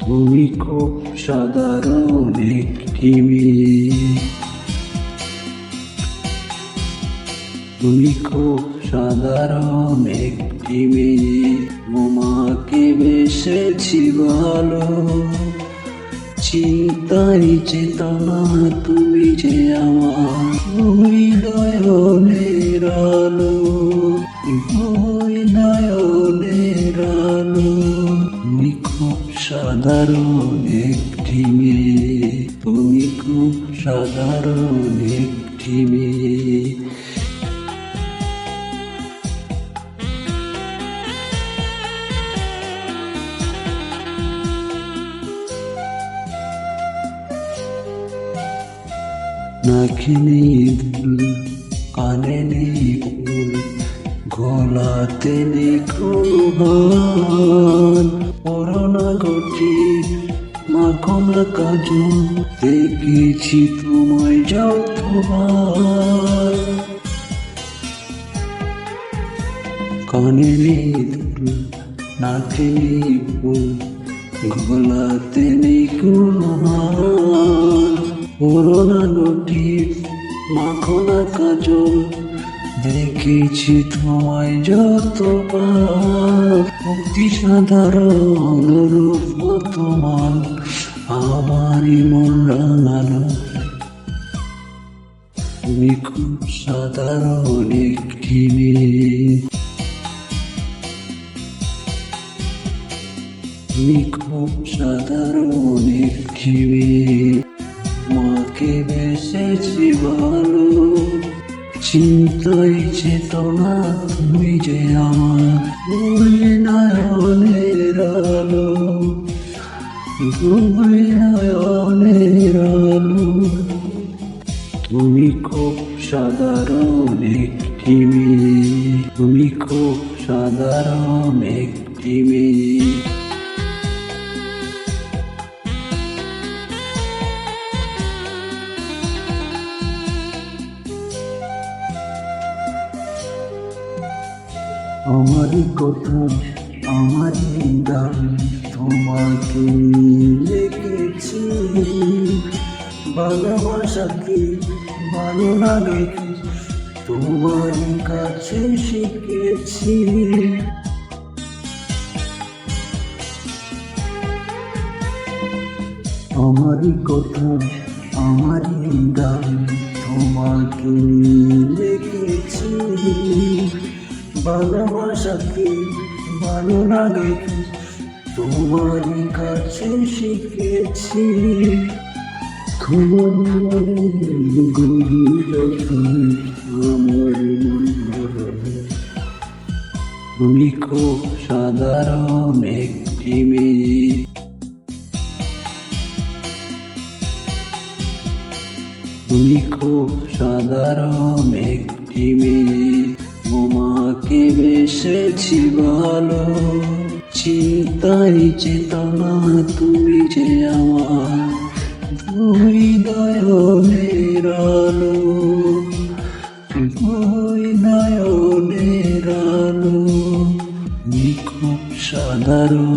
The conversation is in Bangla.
তুমি খুব সাধারণ একটি মেয়ে, তুমি খুব সাধারণ একটি মেয়ে। তোমাকে বেসেছি ভালো, চিন্তাই চেতনা তুমি যে আমার। তুমি নয়নের আলো, তুমি নয়নের আলো। তুমি খুব সাধারণ একটি মেয়ে, তুমি খুব সাধারণ একটি মেয়ে। নাকে নেই দুল, কানে নেই ফুল, গলাতে নেই কোনো হার। করোনা ঘটি মাখো না কাজল, দেখেছি তোমায় যতবার। কানে নেই দুল, নাকে নেই ফুল, গলাতে নেই কোনো হার। করোনা ঘটি মাখো না কাজল, দেখেছি তোমায় যতবার। অতি সাধারণ রূপ তোমার, আমারই মন রাঙালো। তুমি খুব সাধারণ একটি মেয়ে, তুমি খুব সাধারণ একটি মেয়ে। মাকে বেসেছি ভালো, চিন্তাই চেতনা তুমি যে আমার। তুমি নয়নের আলো, তুমি নয়নের আলো। তুমি খুব সাধারণ একটি মেয়ে, তুমি খুব সাধারণ একটি মেয়ে। আমারই কথা, আমারই গান, তোমাকে লিখেছি। ভালোবাসা কি ভালো লাগে তোমার কাছে শিখেছি। আমারই কথা, আমারই গান, তোমাকে লিখেছি। ভালোবাসা কি ভালো লাগে তোমার কাছে শিখেছি। তোমার আমার তুমি খুব সাধারণ একটি মেয়ে, তুমি খুব সাধারণ একটি মেয়ে। তোমাকে বেসেছি ভালো, চিন্তাই চেতনা তুমি যে আমার। তুমি নয়নের আলো, তুমি নয়নের আলো। তুমি খুব সাধারণ